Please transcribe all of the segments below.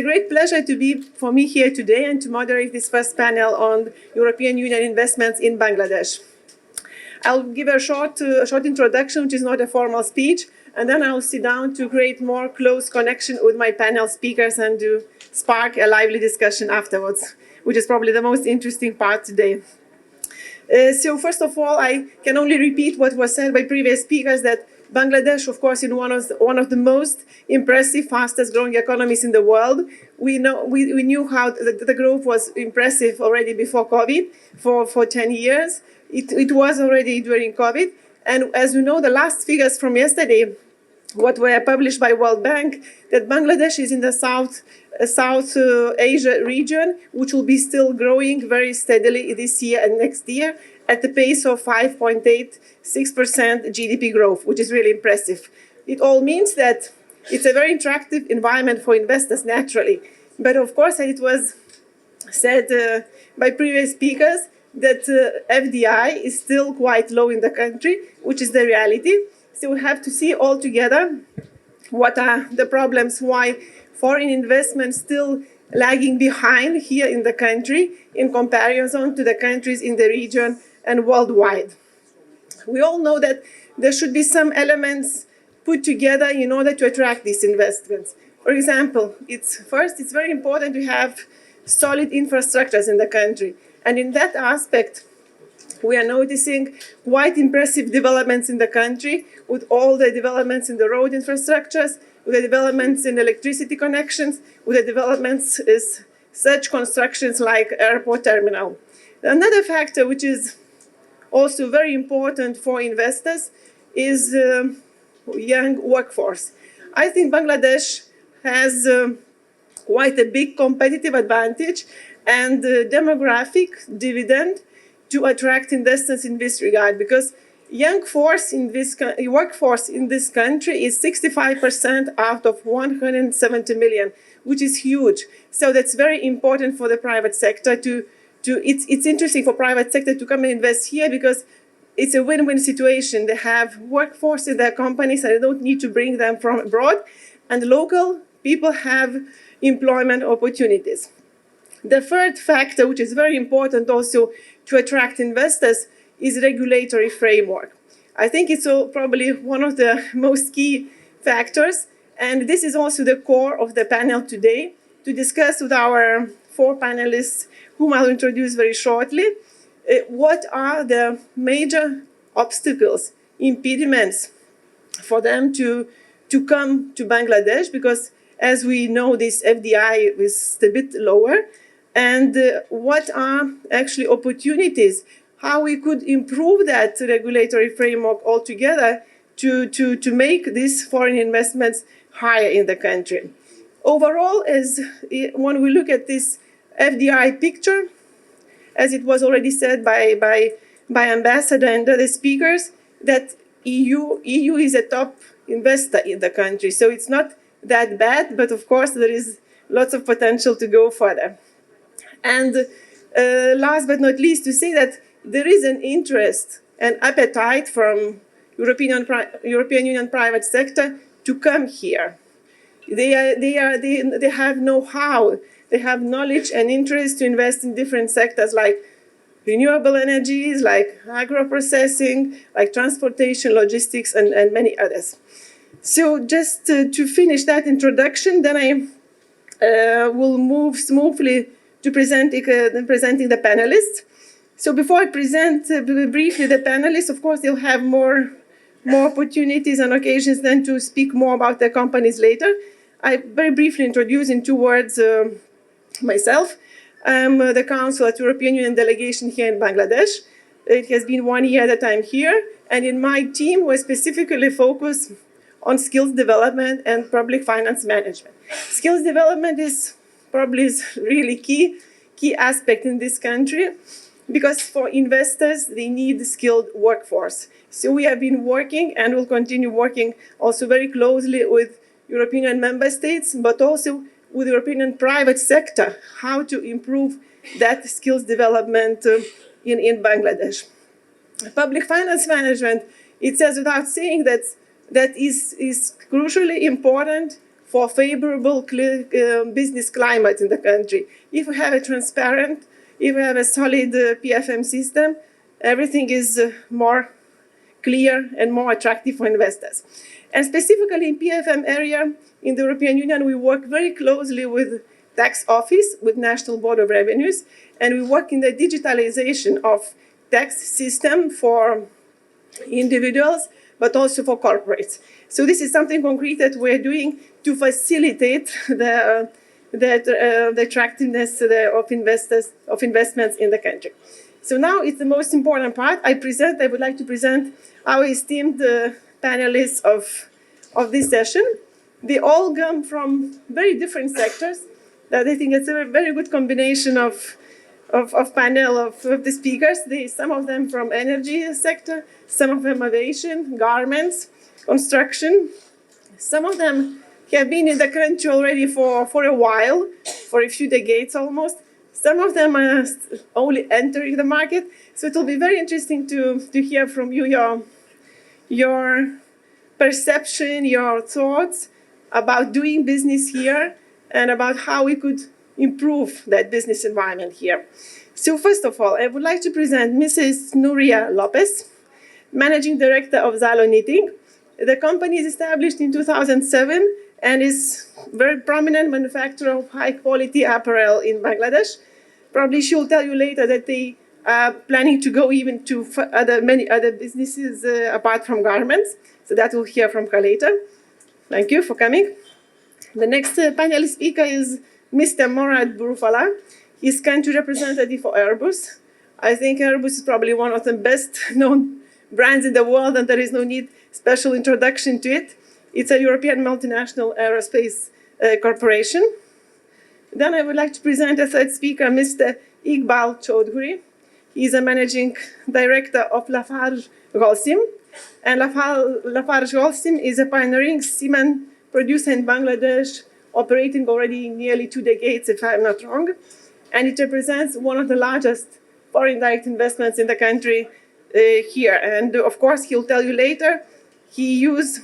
a great pleasure to be for me here today and to moderate this first panel on European Union investments in Bangladesh. I'll give a short introduction, which is not a formal speech, and then I'll sit down to create more close connection with my panel speakers and to spark a lively discussion afterwards, which is probably the most interesting part today. So first of all, I can only repeat what was said by previous speakers, that Bangladesh, of course, is one of the most impressive, fastest growing economies in the world. We knew how the growth was impressive already before COVID for 10 years. It was already during COVID. And as you know, the last figures from yesterday, what were published by World Bank, that Bangladesh is in the South Asia region, which will be still growing very steadily this year and next year at the pace of 5.86% GDP growth, which is really impressive. It all means that it's a very attractive environment for investors naturally. But of course, as it was said by previous speakers, that FDI is still quite low in the country, which is the reality. So we have to see all together what are the problems, why foreign investment still lagging behind here in the country in comparison to the countries in the region and worldwide. We all know that there should be some elements put together in order to attract these investments. For example, it's very important to have solid infrastructures in the country. And in that aspect, we are noticing quite impressive developments in the country, with all the developments in the road infrastructures, with the developments in electricity connections, with the developments is such constructions like airport terminal. Another factor which is also very important for investors is young workforce. I think Bangladesh has quite a big competitive advantage and demographic dividend to attract investors in this regard, because workforce in this country is 65% out of 170 million, which is huge. So that's very important for the private sector it's interesting for private sector to come and invest here, because it's a win-win situation. They have workforce in their companies and they don't need to bring them from abroad, and local people have employment opportunities. The third factor, which is very important also to attract investors, is regulatory framework. I think it's probably one of the most key factors, and this is also the core of the panel today, to discuss with our four panelists, whom I'll introduce very shortly, what are the major obstacles, impediments for them to come to Bangladesh, because as we know, this FDI is a bit lower, and what are actually opportunities, how we could improve that regulatory framework altogether to make these foreign investments higher in the country. Overall, when we look at this FDI picture, as it was already said by Ambassador and other speakers, that EU is a top investor in the country. So it's not that bad, but of course there is lots of potential to go further. And last but not least, to say that there is an interest and appetite from European Union private sector to come here. They have know-how, they have knowledge and interest to invest in different sectors like renewable energies, like agro-processing, like transportation, logistics, and many others. So just to finish that introduction, then I will move smoothly to presenting the panelists. So before I present briefly the panelists, of course, they'll have more opportunities and occasions then to speak more about their companies later. I very briefly introduce in 2 words myself. I'm the counsel at European Union delegation here in Bangladesh. It has been 1 year that I'm here, and in my team we're specifically focused on skills development and public finance management. Skills development is probably really key aspect in this country, because for investors, they need skilled workforce. So we have been working and will continue working also very closely with European Union member states, but also with the European private sector, how to improve that skills development in Bangladesh. Public finance management, it says without saying that is crucially important for favorable business climate in the country. If we have a transparent, if we have a solid PFM system, everything is more clear and more attractive for investors. And specifically in PFM area, in the European Union, we work very closely with tax office, with National Board of Revenues, and we work in the digitalization of tax system for individuals, but also for corporates. So this is something concrete that we're doing to facilitate the attractiveness of investments in the country. So now it's the most important part. I would like to present our esteemed panelists of this session. They all come from very different sectors. That I think it's a very good combination of panel of the speakers. Some of them from energy sector, some of them aviation, garments, construction. Some of them have been in the country already for a while, for a few decades almost. Some of them are only entering the market. So it will be very interesting to hear from you your perception, your thoughts about doing business here and about how we could improve that business environment here. So first of all, I would like to present Mrs. Nuria Lopez, Managing Director of Zalo Knitting. The company is established in 2007 and is a very prominent manufacturer of high-quality apparel in Bangladesh. Probably she will tell you later that they are planning to go even to many other businesses apart from garments. So that we'll hear from her later. Thank you for coming. The next panel speaker is Mr. Morad Burfala. He's country representative for Airbus. I think Airbus is probably one of the best known brands in the world, and there is no need special introduction to it. It's a European multinational aerospace corporation. Then I would like to present a third speaker, Mr. Iqbal Chaudhuri. He's a managing director of Lafarge Holcim. And Lafarge Holcim is a pioneering cement producer in Bangladesh, operating already nearly 2 decades, if I'm not wrong. And it represents one of the largest foreign direct investments in the country here. And of course, he'll tell you later, he used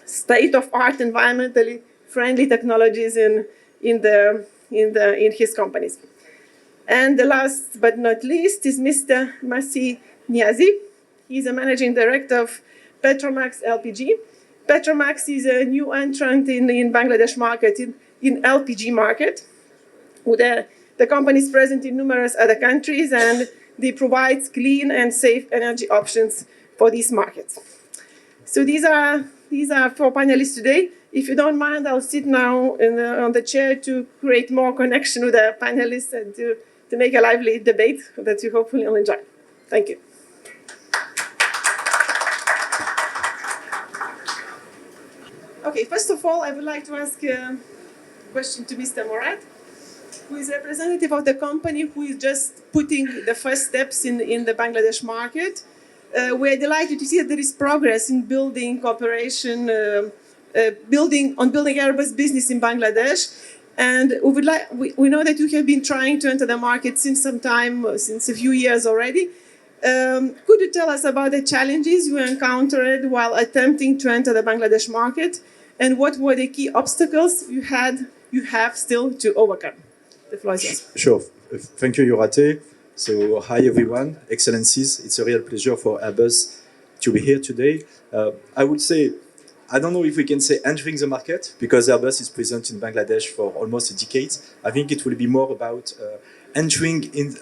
state-of-art, environmentally friendly technologies in his companies. And the last but not least is Mr. Masi Niazi. He's a managing director of Petromax LPG. Petromax is a new entrant in Bangladesh market, in LPG market. The company is present in numerous other countries, and they provide clean and safe energy options for these markets. So these are 4 panelists today. If you don't mind, I'll sit now on the chair to create more connection with the panelists and to make a lively debate that you hopefully will enjoy. Thank you. Okay, first of all, I would like to ask a question to Mr. Morad, who is a representative of the company who is just putting the first steps in the Bangladesh market. We're delighted to see that there is progress in building cooperation, building Airbus business in Bangladesh. And we know that you have been trying to enter the market since some time, since a few years already. Could you tell us about the challenges you encountered while attempting to enter the Bangladesh market, and what were the key obstacles you have still to overcome? The floor is yours. Sure. Thank you, Yorate. So, hi everyone, Excellencies. It's a real pleasure for Airbus to be here today. I would say, I don't know if we can say entering the market, because Airbus is present in Bangladesh for almost a decade. I think it will be more about entering in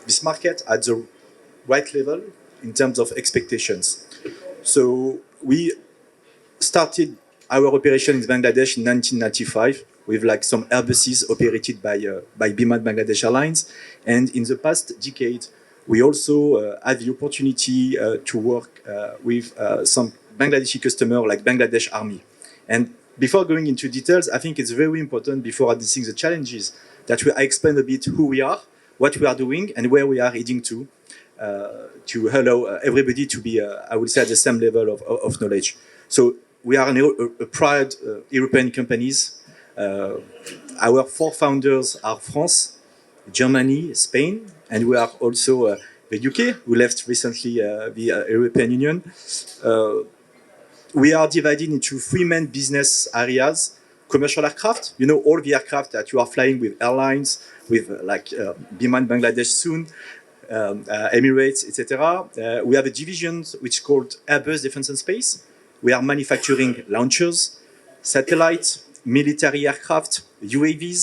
this market at the right level in terms of expectations. So we started our operation in Bangladesh in 1995 with like some Airbuses operated by Biman Bangladesh Airlines. And in the past decade, we also had the opportunity to work with some Bangladeshi customers like Bangladesh Army. And before going into details, I think it's very important, before addressing the challenges, that I explain a bit who we are, what we are doing, and where we are heading to allow everybody to be, I would say, at the same level of knowledge. So we are a proud European companies. Our 4 founders are France, Germany, Spain, and we are also the UK, who left recently the European Union. We are divided into 3 main business areas. commercial aircraft, you know, all the aircraft that you are flying with airlines, with Biman Bangladesh soon, Emirates, etc. We have a division which is called Airbus Defence and Space. We are manufacturing launchers, satellites, military aircraft, UAVs.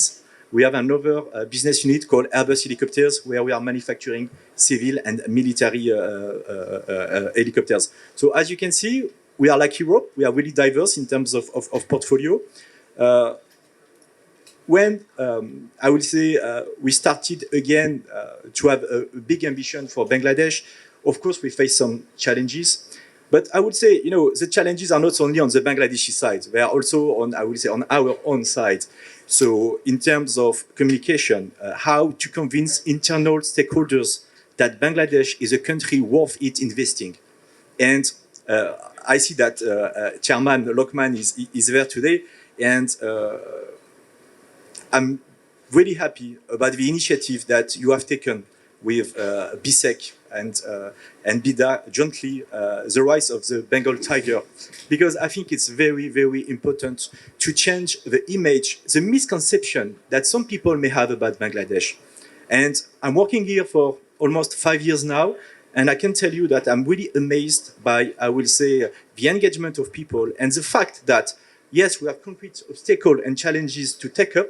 We have another business unit called Airbus Helicopters, where we are manufacturing civil and military helicopters. So as you can see, we are like Europe. We are really diverse in terms of portfolio. When I will say we started again to have a big ambition for Bangladesh, of course we face some challenges. But I would say, you know, the challenges are not only on the Bangladeshi side; they are also on, I would say, on our own side. So, in terms of communication, how to convince internal stakeholders that Bangladesh is a country worth it investing. And I see that Chairman Lokman is there today, and I'm really happy about the initiative that you have taken with BSEC and BIDA jointly, the rise of the Bengal tiger, because I think it's very, very important to change the image, the misconception that some people may have about Bangladesh. And I'm working here for almost 5 years now, and I can tell you that I'm really amazed by, I will say, the engagement of people and the fact that, yes, we have concrete obstacles and challenges to take up,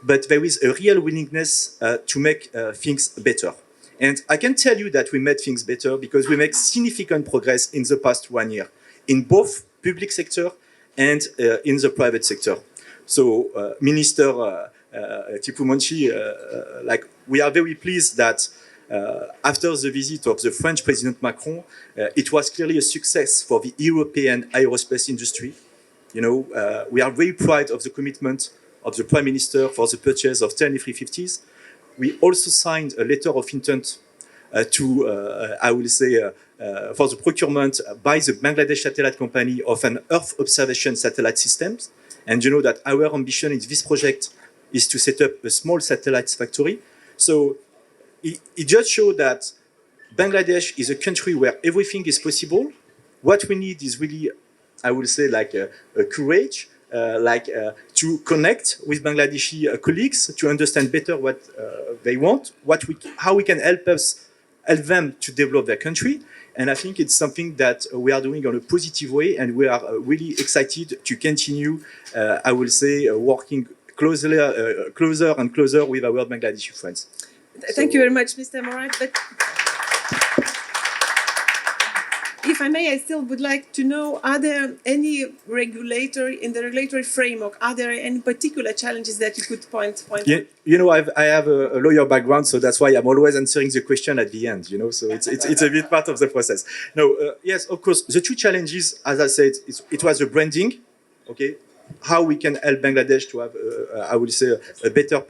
but there is a real willingness to make things better. And I can tell you that we made things better because we make significant progress in the past 1 year in both public sector and in the private sector. So, Minister Tipu Munshi, like we are very pleased that after the visit of the French President Macron, it was clearly a success for the European aerospace industry. You know, we are very proud of the commitment of the Prime Minister for the purchase of 10 A350s. We also signed a letter of intent I will say, for the procurement by the Bangladesh Satellite Company of an Earth observation satellite system. And you know that our ambition in this project is to set up a small satellites factory. So it just shows that Bangladesh is a country where everything is possible. What we need is really, I will say, like a courage, to connect with Bangladeshi colleagues, to understand better what they want, how we can help them to develop their country. And I think it's something that we are doing on a positive way, and we are really excited to continue, I will say, working closer and closer with our Bangladeshi friends. Thank you very much, Mr. Morat. But if I may, I still would like to know, are there any in the regulatory framework, are there any particular challenges that you could point out? You know, I have a lawyer background, so that's why I'm always answering the question at the end, you know, so it's a bit part of the process. No, yes, of course, the two challenges, as I said, it was the branding, okay, how we can help Bangladesh to have, I would say, a better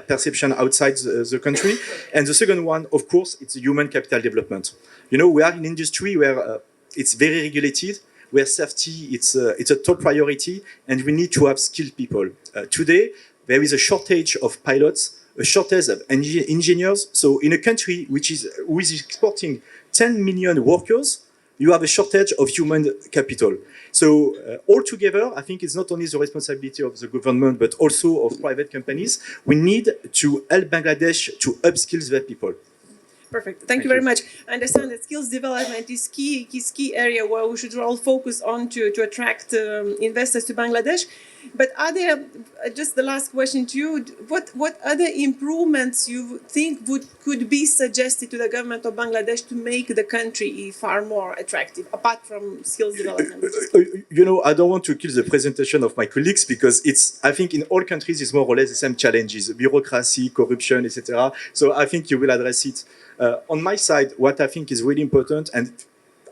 perception outside the country. And the second one, of course, it's human capital development. You know, we are in an industry where it's very regulated, where safety it's a top priority, and we need to have skilled people. Today, there is a shortage of pilots, a shortage of engineers. So in a country who is exporting 10 million workers, you have a shortage of human capital. So altogether, I think it's not only the responsibility of the government, but also of private companies. We need to help Bangladesh to upskill their people. Perfect. Thank you very much. I understand that skills development is key area where we should all focus on to attract investors to Bangladesh. But are there, just the last question to you, what other improvements you think could be suggested to the government of Bangladesh to make the country far more attractive, apart from skills development? You know, I don't want to kill the presentation of my colleagues because I think in all countries it's more or less the same challenges, bureaucracy, corruption, etc. So I think you will address it. On my side, what I think is really important, and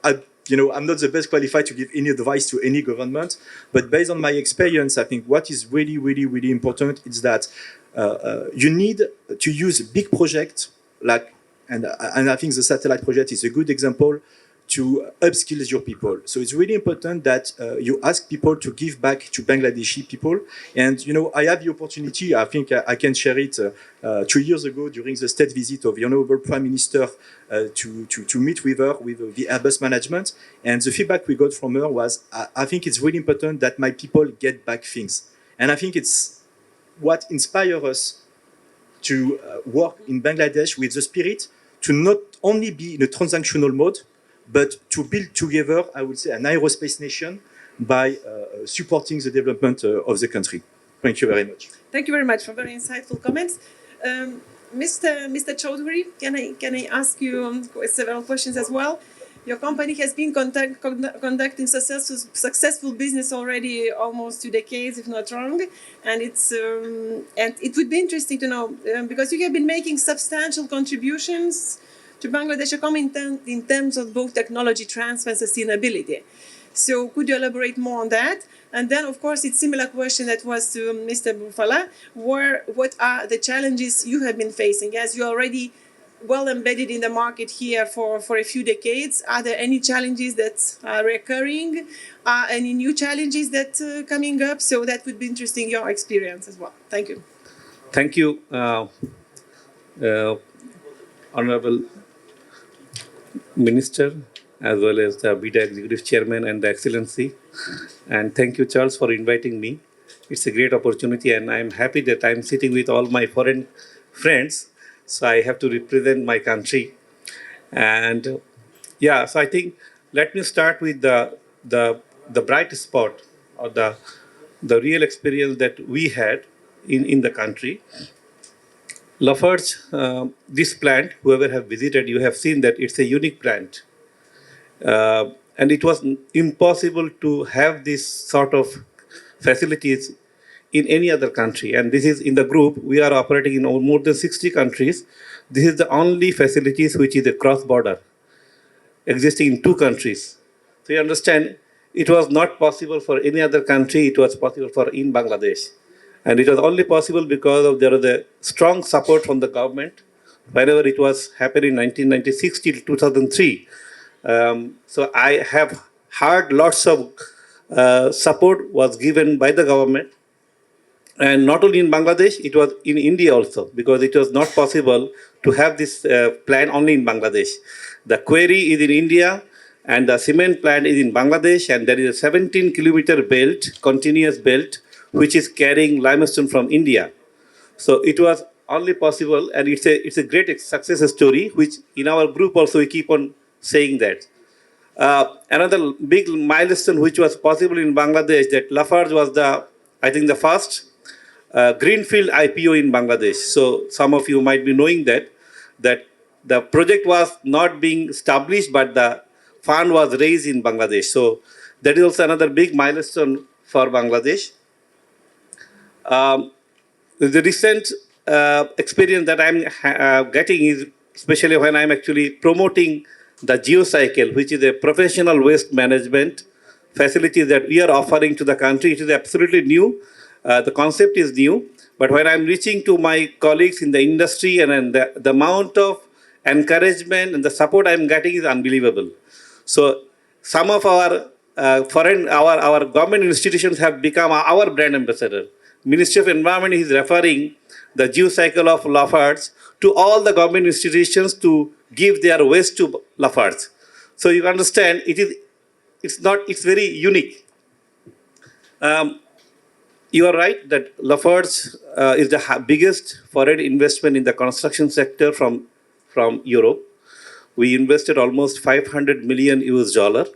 I'm not the best qualified to give any advice to any government, but based on my experience, I think what is really, really, really important is that you need to use big projects and I think the satellite project is a good example to upskill your people. So it's really important that you ask people to give back to Bangladeshi people. And, you know, I have the opportunity, I think I can share it 2 years ago during the state visit of the Honorable Prime Minister to meet with her, with the Airbus management. And the feedback we got from her was, I think it's really important that my people get back things. And I think it's what inspires us to work in Bangladesh with the spirit to not only be in a transactional mode, but to build together, I would say, an aerospace nation by supporting the development of the country. Thank you very much. Thank you very much for very insightful comments. Mr. Chaudhary, can I ask you several questions as well? Your company has been conducting successful business already almost 2 decades, if not wrong, and it would be interesting to know because you have been making substantial contributions to Bangladesh economy in terms of both technology transfer and sustainability. So could you elaborate more on that? And then, of course, it's a similar question that was to Mr. Bufala. What are the challenges you have been facing? As you're already well embedded in the market here for a few decades, are there any challenges that are recurring? Any new challenges that are coming up? So that would be interesting, your experience as well. Thank you. Thank you, Honorable Minister, as well as the BIDA Executive Chairman and the Excellency. And thank you, Charles, for inviting me. It's a great opportunity, and I'm happy that I'm sitting with all my foreign friends. So I have to represent my country. And yeah, so I think let me start with the bright spot or the real experience that we had in the country. Lafarge, this plant, whoever have visited, you have seen that it's a unique plant. And it was impossible to have this sort of facilities in any other country. And this is in the group, we are operating in more than 60 countries. This is the only facilities which is a cross-border, existing in 2 countries. So you understand, it was not possible for any other country, it was possible for in Bangladesh. And it was only possible because there was a strong support from the government whenever it was happened in 1996 till 2003. So I have heard lots of support was given by the government. And not only in Bangladesh, it was in India also, because it was not possible to have this plant only in Bangladesh. The quarry is in India, and the cement plant is in Bangladesh, and there is a 17-kilometer belt, continuous belt, which is carrying limestone from India. So it was only possible, and it's a great success story, which in our group also we keep on saying that. Another big milestone which was possible in Bangladesh, that Lafarge was I think the first greenfield IPO in Bangladesh. So some of you might be knowing that the project was not being established, but the fund was raised in Bangladesh. So that is also another big milestone for Bangladesh. The recent experience that I'm getting is, especially when I'm actually promoting the GeoCycle, which is a professional waste management facility that we are offering to the country. It is absolutely new. The concept is new. But when I'm reaching to my colleagues in the industry, and the amount of encouragement and the support I'm getting is unbelievable. So some of our our government institutions have become our brand ambassador. Ministry of Environment is referring the GeoCycle of Lafarge to all the government institutions to give their waste to Lafarge. So you understand, it's very unique. You are right that Lafarge is the biggest foreign investment in the construction sector from Europe. We invested almost 500 million US dollar,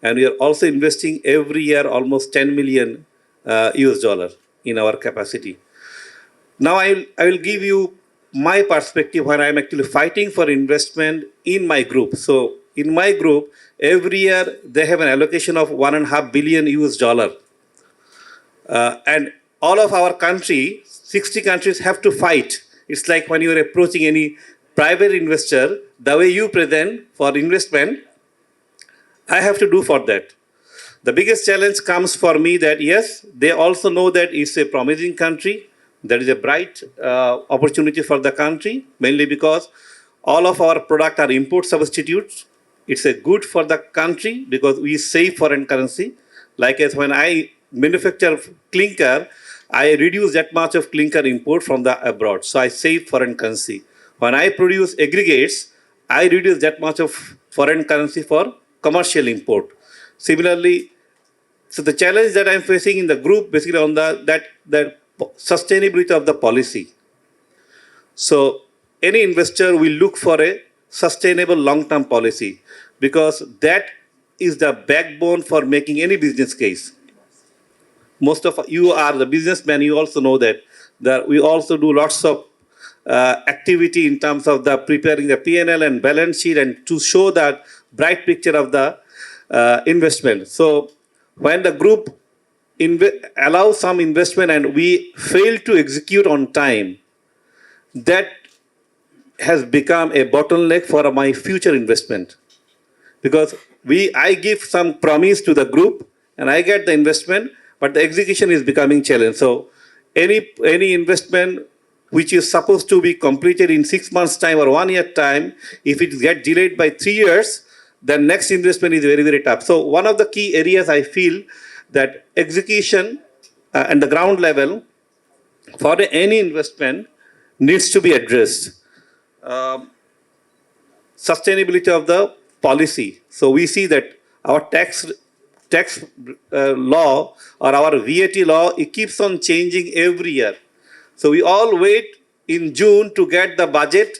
and we are also investing every year almost 10 million US dollar in our capacity. Now I will give you my perspective when I'm actually fighting for investment in my group. So in my group, every year they have an allocation of 1.5 billion US dollar. And all of our country, 60 countries have to fight. It's like when you're approaching any private investor, the way you present for investment, I have to do for that. The biggest challenge comes for me that yes, they also know that it's a promising country. There is a bright opportunity for the country, mainly because all of our products are import substitutes. It's a good for the country because we save foreign currency. Like as when I manufacture clinker, I reduce that much of clinker import from the abroad. So I save foreign currency. When I produce aggregates, I reduce that much of foreign currency for commercial import. Similarly, So the challenge that I'm facing in the group basically on the sustainability of the policy. So any investor will look for a sustainable long-term policy because that is the backbone for making any business case. Most of you are the businessmen, you also know that we also do lots of activity in terms of the preparing the P&L and balance sheet and to show that bright picture of the investment. So when the group allows some investment and we fail to execute on time, that has become a bottleneck for my future investment. Because I give some promise to the group and I get the investment, but the execution is becoming challenge. So any investment which is supposed to be completed in 6 months' time or 1 year time, if it gets delayed by 3 years, the next investment is very, very tough. So one of the key areas I feel that execution and the ground level for any investment needs to be addressed. Sustainability of the policy. So we see that our tax law or our VAT law, it keeps on changing every year. So we all wait in June to get the budget,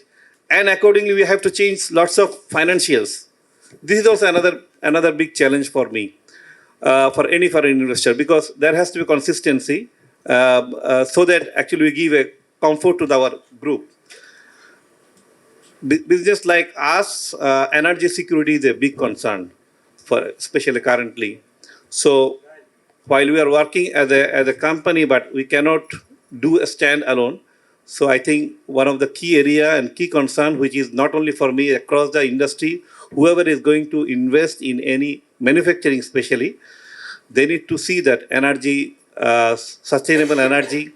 and accordingly we have to change lots of financials. This is also another big challenge for me, for any foreign investor, because there has to be consistency so that actually we give a comfort to our group. Business like us, energy security is a big concern, especially currently. So while we are working as a company, but we cannot do a stand alone. So I think one of the key area and key concern, which is not only for me, across the industry, whoever is going to invest in any manufacturing especially, they need to see that energy, sustainable energy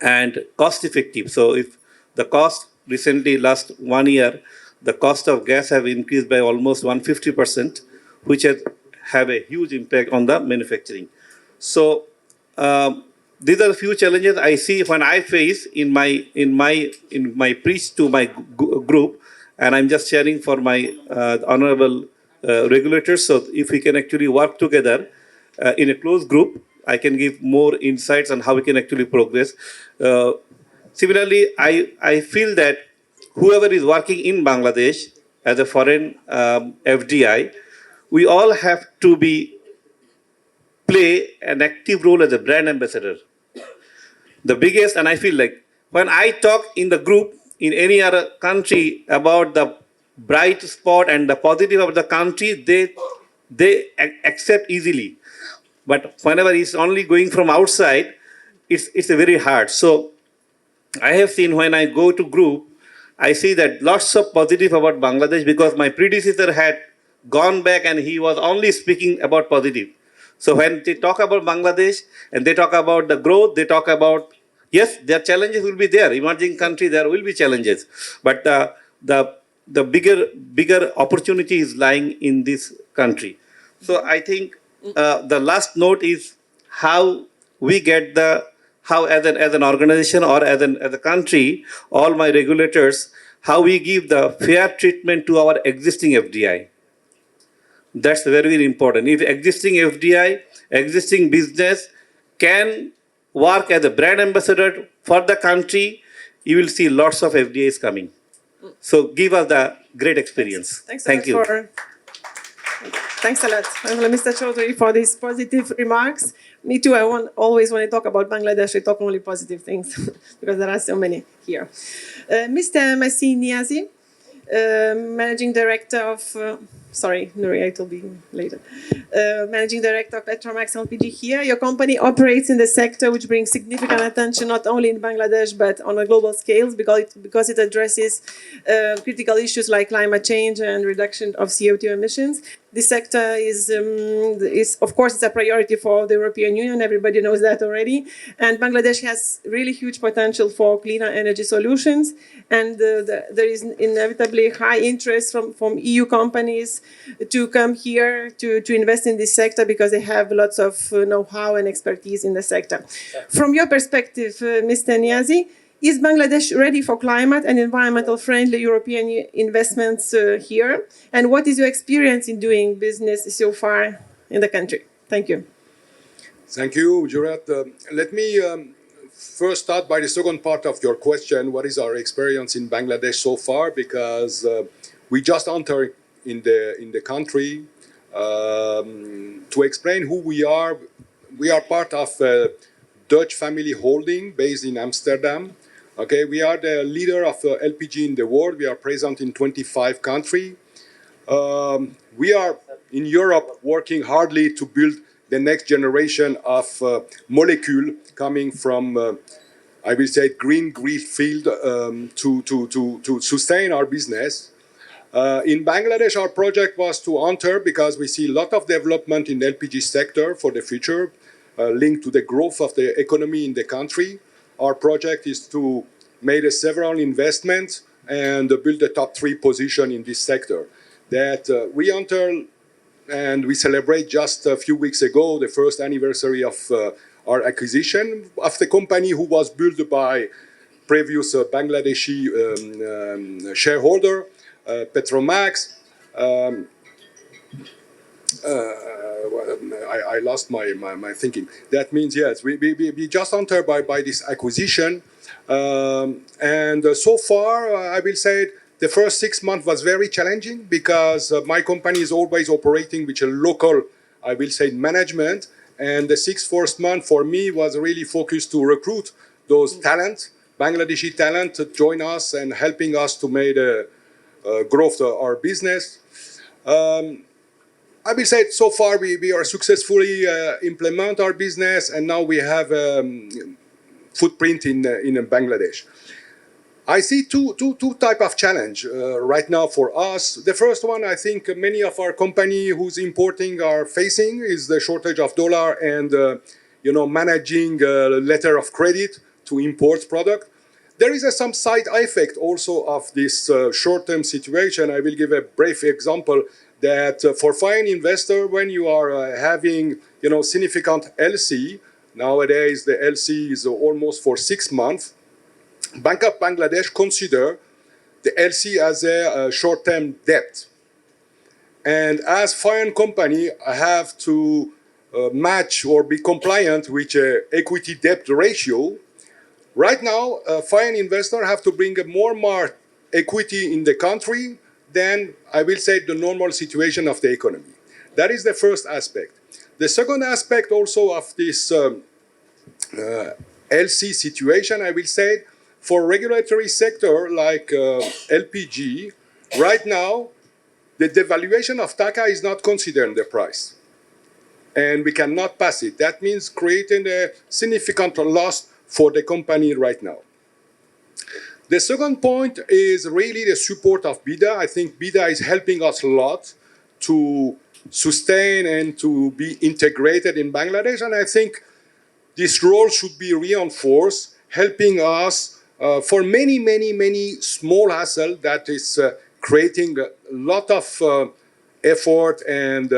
and cost effective. So if the cost recently last 1 year, the cost of gas have increased by almost 150%, which has have a huge impact on the manufacturing. So these are a few challenges I see when I face in my preach to my group, and I'm just sharing for my honorable regulators. So if we can actually work together in a close group, I can give more insights on how we can actually progress. Similarly, I feel that whoever is working in Bangladesh as a foreign FDI, we all have to play an active role as a brand ambassador. The biggest, and I feel like when I talk in the group in any other country about the bright spot and the positive of the country, they accept easily. But whenever it's only going from outside, it's a very hard. So I have seen when I go to group, I see that lots of positive about Bangladesh because my predecessor had gone back and he was only speaking about positive. So when they talk about Bangladesh and they talk about the growth, they talk about, yes, their challenges will be there. Emerging country, there will be challenges. But the bigger opportunity is lying in this country. So I think the last note is how we get how as an organization or as a country, all my regulators, how we give the fair treatment to our existing FDI. That's very, very important. If existing FDI, existing business can work as a brand ambassador for the country, you will see lots of FDIs coming. So give us the great experience. Thank you. Thanks a lot, Mr. Chaudhary, for these positive remarks. Me too, always when I talk about Bangladesh, I talk only positive things because there are so many here. Mr. Masih Niazi, Managing Director of, Nuri, it will be later. Managing Director of Petromax LPG here. Your company operates in the sector which brings significant attention not only in Bangladesh but on a global scale because it addresses critical issues like climate change and reduction of CO2 emissions. This sector is of course, it's a priority for the European Union. Everybody knows that already. And Bangladesh has really huge potential for cleaner energy solutions. And there is inevitably high interest from EU companies to come here to invest in this sector because they have lots of know-how and expertise in the sector. From your perspective, Mr. Niazi, is Bangladesh ready for climate and environmental friendly European investments here? And what is your experience in doing business so far in the country? Thank you. Thank you, Jurat. Let me first start by the second part of your question. What is our experience in Bangladesh so far? Because we just entered in the country. To explain who we are part of a Dutch family holding based in Amsterdam. Okay, we are the leader of LPG in the world. We are present in 25 countries. We are in Europe working hardly to build the next generation of molecule coming from, I will say, green field to sustain our business. In Bangladesh, our project was to enter because we see a lot of development in the LPG sector for the future, linked to the growth of the economy in the country. Our project is to make several investments and build a top 3 position in this sector. That we enter and we celebrate just a few weeks ago the first anniversary of our acquisition of the company who was built by previous Bangladeshi shareholder, Petromax. I lost my thinking. That means, yes, we just entered by this acquisition. And so far, I will say the first 6 months was very challenging because my company is always operating with a local, I will say, management. And the first month for me was really focused to recruit those talent, Bangladeshi talent, to join us and helping us to make growth our business. I will say so far we are successfully implement our business, and now we have footprint in Bangladesh. I see two type of challenge right now for us. The first one, I think many of our company who's importing are facing is the shortage of dollar and managing letter of credit to import product. There is some side effect also of this short-term situation. I will give a brief example that for foreign investor, when you are having significant LC, nowadays the LC is almost for 6 months. Bank of Bangladesh consider the LC as a short-term debt. And as foreign company, I have to match or be compliant with equity debt ratio. Right now, foreign investors have to bring more equity in the country than, I will say, the normal situation of the economy. That is the first aspect. The second aspect also of this LC situation, I will say, for regulatory sector like LPG, right now, the devaluation of Dhaka is not considered in the price. And we cannot pass it. That means creating a significant loss for the company right now. The second point is really the support of BIDA. I think BIDA is helping us a lot to sustain and to be integrated in Bangladesh. And I think this role should be reinforced, helping us for many small hassle that is creating a lot of effort and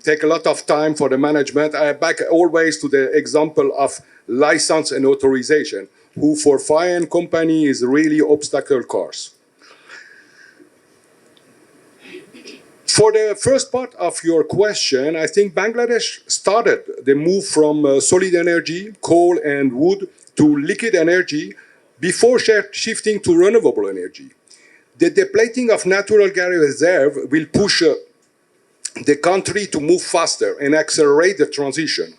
take a lot of time for the management. I back always to the example of license and authorization, who for foreign company is really obstacle course. For the first part of your question, I think Bangladesh started the move from solid energy, coal and wood, to liquid energy before shifting to renewable energy. The depleting of natural gas reserve will push the country to move faster and accelerate the transition.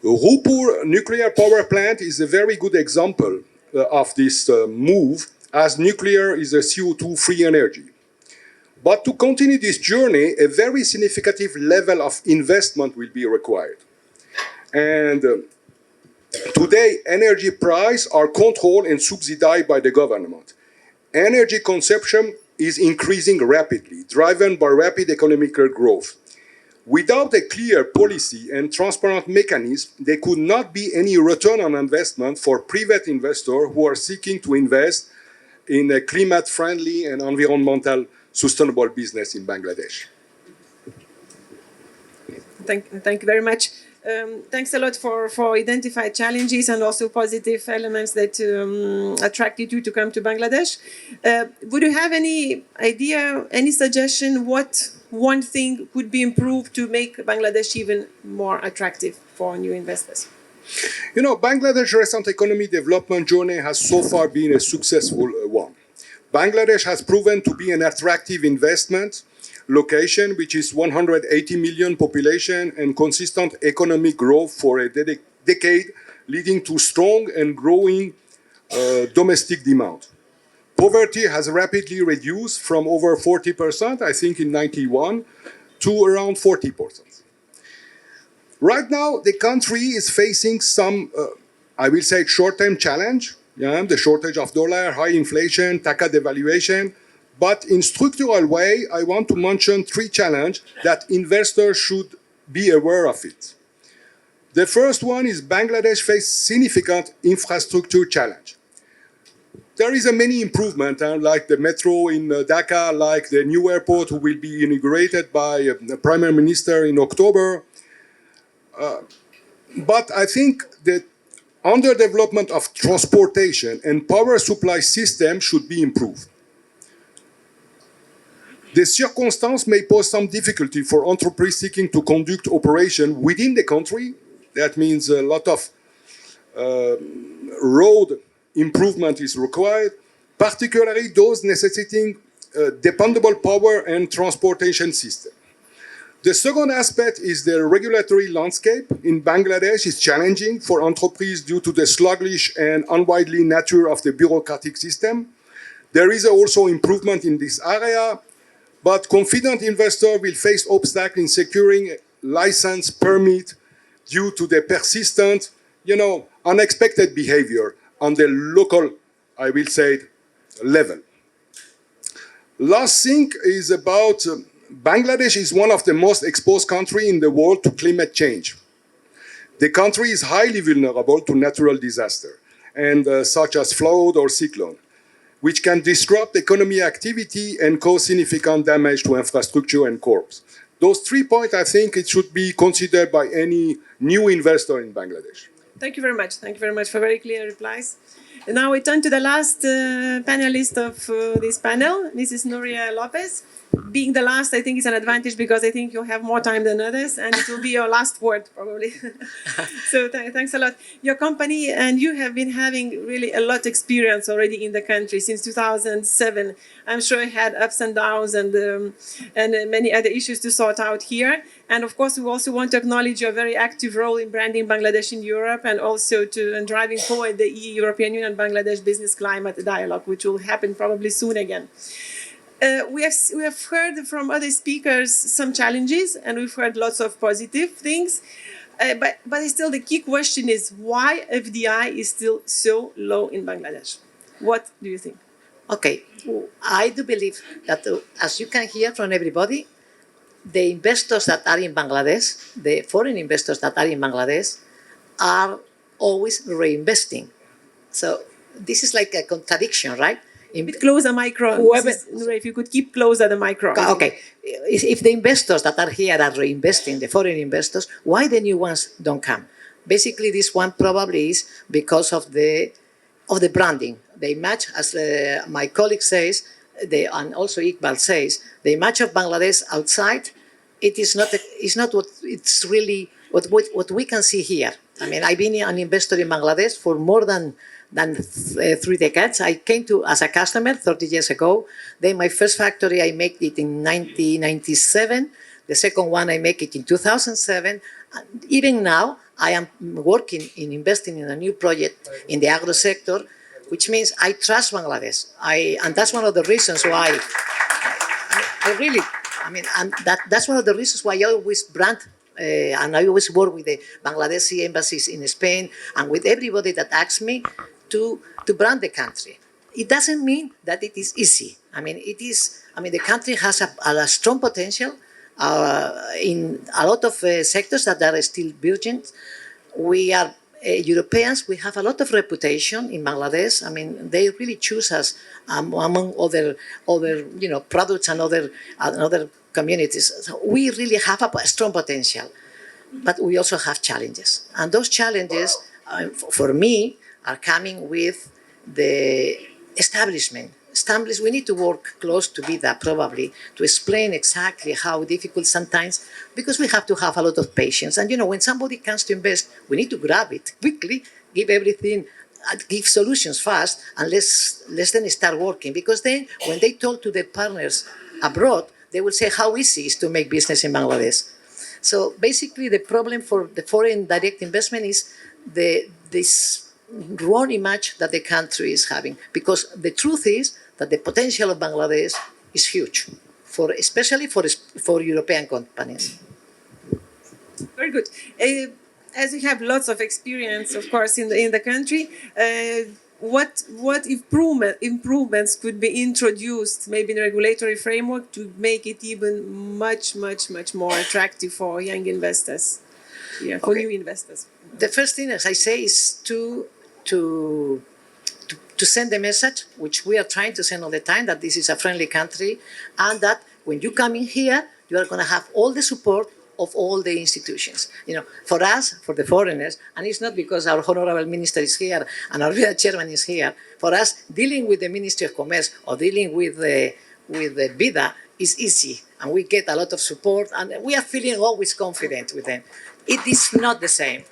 Rupur nuclear power plant is a very good example of this move, as nuclear is a CO2-free energy. But to continue this journey, a very significant level of investment will be required. And today, energy prices are controlled and subsidized by the government. Energy consumption is increasing rapidly, driven by rapid economic growth. Without a clear policy and transparent mechanism, there could not be any return on investment for private investors who are seeking to invest in a climate-friendly and environmental sustainable business in Bangladesh. Thank you very much. Thanks a lot for identified challenges and also positive elements that attracted you to come to Bangladesh. Would you have any idea, any suggestion what one thing could be improved to make Bangladesh even more attractive for new investors? You know, Bangladesh's recent economy development journey has so far been a successful one. Bangladesh has proven to be an attractive investment location, which is 180 million population and consistent economic growth for a decade, leading to strong and growing domestic demand. Poverty has rapidly reduced from over 40%, I think in 91, to around 40%. Right now, the country is facing some, I will say, short-term challenge, the shortage of dollar, high inflation, Dhaka devaluation. But in structural way, I want to mention three challenges that investors should be aware of it. The first one is Bangladesh faces significant infrastructure challenge. There is a many improvement, like the metro in Dhaka, like the new airport who will be inaugurated by the Prime Minister in October. But I think that underdevelopment of transportation and power supply system should be improved. The circumstance may pose some difficulty for enterprises seeking to conduct operation within the country. That means a lot of road improvement is required, particularly those necessitating dependable power and transportation system. The second aspect is the regulatory landscape in Bangladesh is challenging for enterprises due to the sluggish and unwieldy nature of the bureaucratic system. There is also improvement in this area, but confident investors will face obstacles in securing license permit due to the persistent, unexpected behavior on the local, I will say, level. Last thing is about Bangladesh is one of the most exposed countries in the world to climate change. The country is highly vulnerable to natural disaster, and such as flood or cyclone, which can disrupt economic activity and cause significant damage to infrastructure and crops. Those 3 points, I think it should be considered by any new investor in Bangladesh. Thank you very much. Thank you very much for very clear replies. And now we turn to the last panelist of this panel, Mrs. Nuria Lopez. Being the last, I think is an advantage because I think you'll have more time than others, and it will be your last word probably. So thanks a lot. Your company and you have been having really a lot of experience already in the country since 2007. I'm sure you had ups and downs and many other issues to sort out here. And of course, we also want to acknowledge your very active role in branding Bangladesh in Europe and also in driving forward the European Union Bangladesh Business Climate Dialogue, which will happen probably soon again. We have heard from other speakers some challenges, and we've heard lots of positive things. But still, the key question is why FDI is still so low in Bangladesh? What do you think? Okay, I do believe that, as you can hear from everybody, the investors that are in Bangladesh, the foreign investors that are in Bangladesh, are always reinvesting. So this is like a contradiction, right? A bit closer, micro. Nuria, if you could keep closer the micro. Okay. If the investors that are here are reinvesting, the foreign investors, why the new ones don't come? Basically, this one probably is because of the branding. The image, as my colleague says, and also Iqbal says, the image of Bangladesh outside, it is not what it's really what we can see here. I mean, I've been an investor in Bangladesh for more than 3 decades. I came to as a customer 30 years ago. Then my first factory, I made it in 1997. The second one, I make it in 2007. And even now, I am working in investing in a new project in the agro sector, which means I trust Bangladesh. And that's one of the reasons why that's one of the reasons why I always brand and I always work with the Bangladeshi embassies in Spain and with everybody that asks me to brand the country. It doesn't mean that it is easy. The country has a strong potential in a lot of sectors that are still virgin. We are Europeans, we have a lot of reputation in Bangladesh. I mean, they really choose us among other products and other communities. So we really have a strong potential. but we also have challenges. And those challenges, for me, are coming with the establishment. We need to work close to VIDA, probably, to explain exactly how difficult sometimes, because we have to have a lot of patience. And, when somebody comes to invest, we need to grab it quickly, give everything, give solutions fast, and let's then start working. Because then, when they talk to their partners abroad, they will say how easy it is to make business in Bangladesh. So basically, the problem for the foreign direct investment is this wrong image that the country is having. Because the truth is that the potential of Bangladesh is huge, especially for European companies. Very good. As you have lots of experience, of course, in the country, what improvements could be introduced, maybe in a regulatory framework, to make it even much more attractive for young investors, for new investors? The first thing, as I say, is to send the message, which we are trying to send all the time, that this is a friendly country, and that when you come in here, you are going to have all the support of all the institutions. For us, for the foreigners, and it's not because our honorable minister is here and our chairman is here. For us, dealing with the Ministry of Commerce or dealing with the VIDA is easy, and we get a lot of support, and we are feeling always confident with them. It is not the same.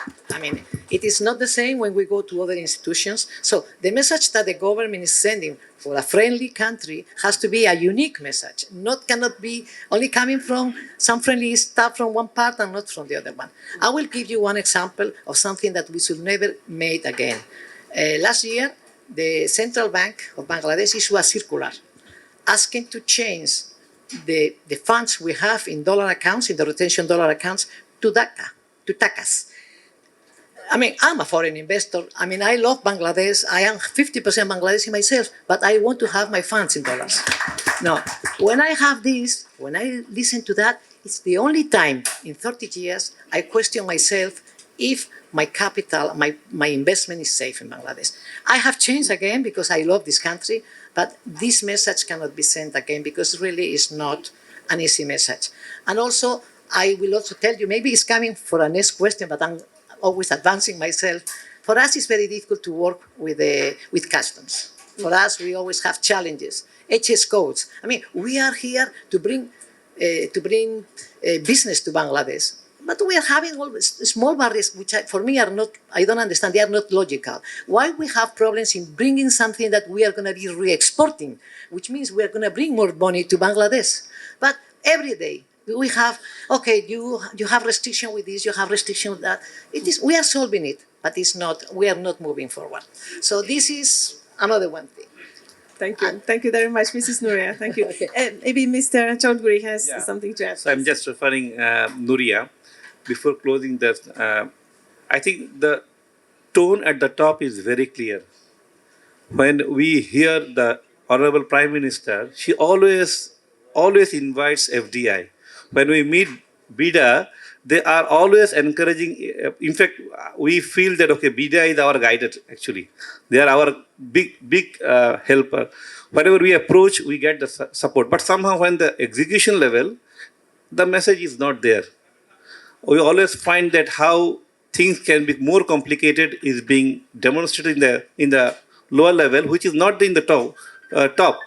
It is not the same when we go to other institutions. So the message that the government is sending for a friendly country has to be a unique message. Cannot be only coming from some friendly stuff from one part and not from the other one. I will give you one example of something that we should never make again. Last year, the Central Bank of Bangladesh issued a circular asking to change the funds we have in dollar accounts, in the retention dollar accounts, to Dhaka, to Dhakas. I'm a foreign investor. I love Bangladesh. I am 50% Bangladeshi myself, but I want to have my funds in dollars. No, when I have this, when I listen to that, it's the only time in 30 years I question myself if my capital, my investment is safe in Bangladesh. I have changed again because I love this country, but this message cannot be sent again because really it's not an easy message. And also, I will also tell you, maybe it's coming for a next question, but I'm always advancing myself. For us, it's very difficult to work with customs. For us, we always have challenges. HS codes. We are here to bring business to Bangladesh, but we are having always small barriers, which for me are not. I don't understand. They are not logical. Why we have problems in bringing something that we are going to be re-exporting, which means we are going to bring more money to Bangladesh, but every day. We have, you have restriction with this, you have restriction with that. We are solving it, but we are not moving forward. So this is another one thing. Thank you. Thank you very much, Mrs. Nuria. Thank you. Maybe Mr. Chaudhuri has something to add. So I'm just referring Nuria. Before closing this, I think the tone at the top is very clear. When we hear the Honorable Prime Minister, she always invites FDI. When we meet BIDA, they are always encouraging. In fact, we feel that, BIDA is our guide, actually. They are our big helper. Whenever we approach, we get the support. But somehow when the execution level, the message is not there. We always find that how things can be more complicated is being demonstrated in the lower level, which is not in the top.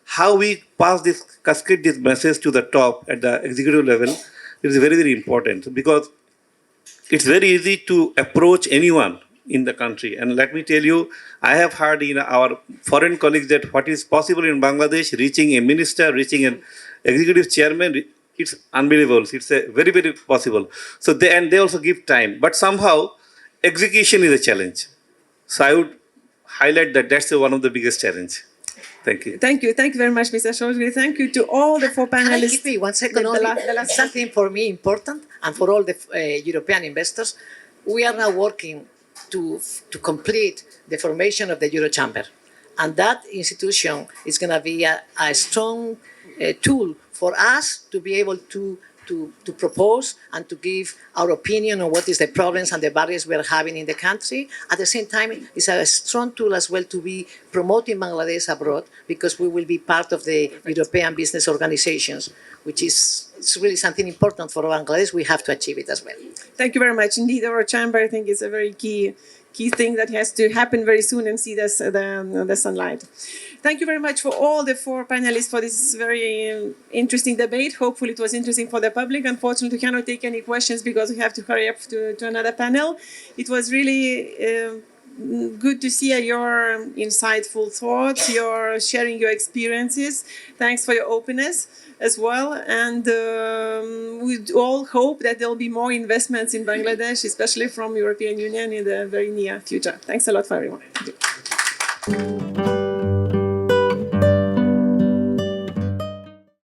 How we cascade this message to the top at the executive level is very, very important, because it's very easy to approach anyone in the country. And let me tell you, I have heard in our foreign colleagues that what is possible in Bangladesh, reaching a minister, reaching an executive chairman, it's unbelievable. It's a very, very possible. So they also give time, but somehow execution is a challenge. So I would highlight that's one of the biggest challenge. Thank you. Thank you. Thank you very much, Mr. Chaudhuri. Thank you to all the four panelists. Give me 1 second only. Something for me important, and for all the European investors. We are now working to complete the formation of the Eurochamber. And that institution is going to be a strong tool for us to be able to to propose and to give our opinion on what is the problems and the barriers we are having in the country. At the same time, it's a strong tool as well to be promoting Bangladesh abroad, because we will be part of the European business organizations, which is it's really something important for Bangladesh. We have to achieve it as well. Thank you very much. Indeed, our chamber, I think, is a very key thing that has to happen very soon and see the sunlight. Thank you very much for all the 4 panelists for this very interesting debate. Hopefully it was interesting for the public. Unfortunately, we cannot take any questions because we have to hurry up to another panel. It was really good to see your insightful thoughts, your sharing your experiences. Thanks for your openness as well. And we all hope that there will be more investments in Bangladesh, especially from European Union in the very near future. Thanks a lot for everyone. Thank you.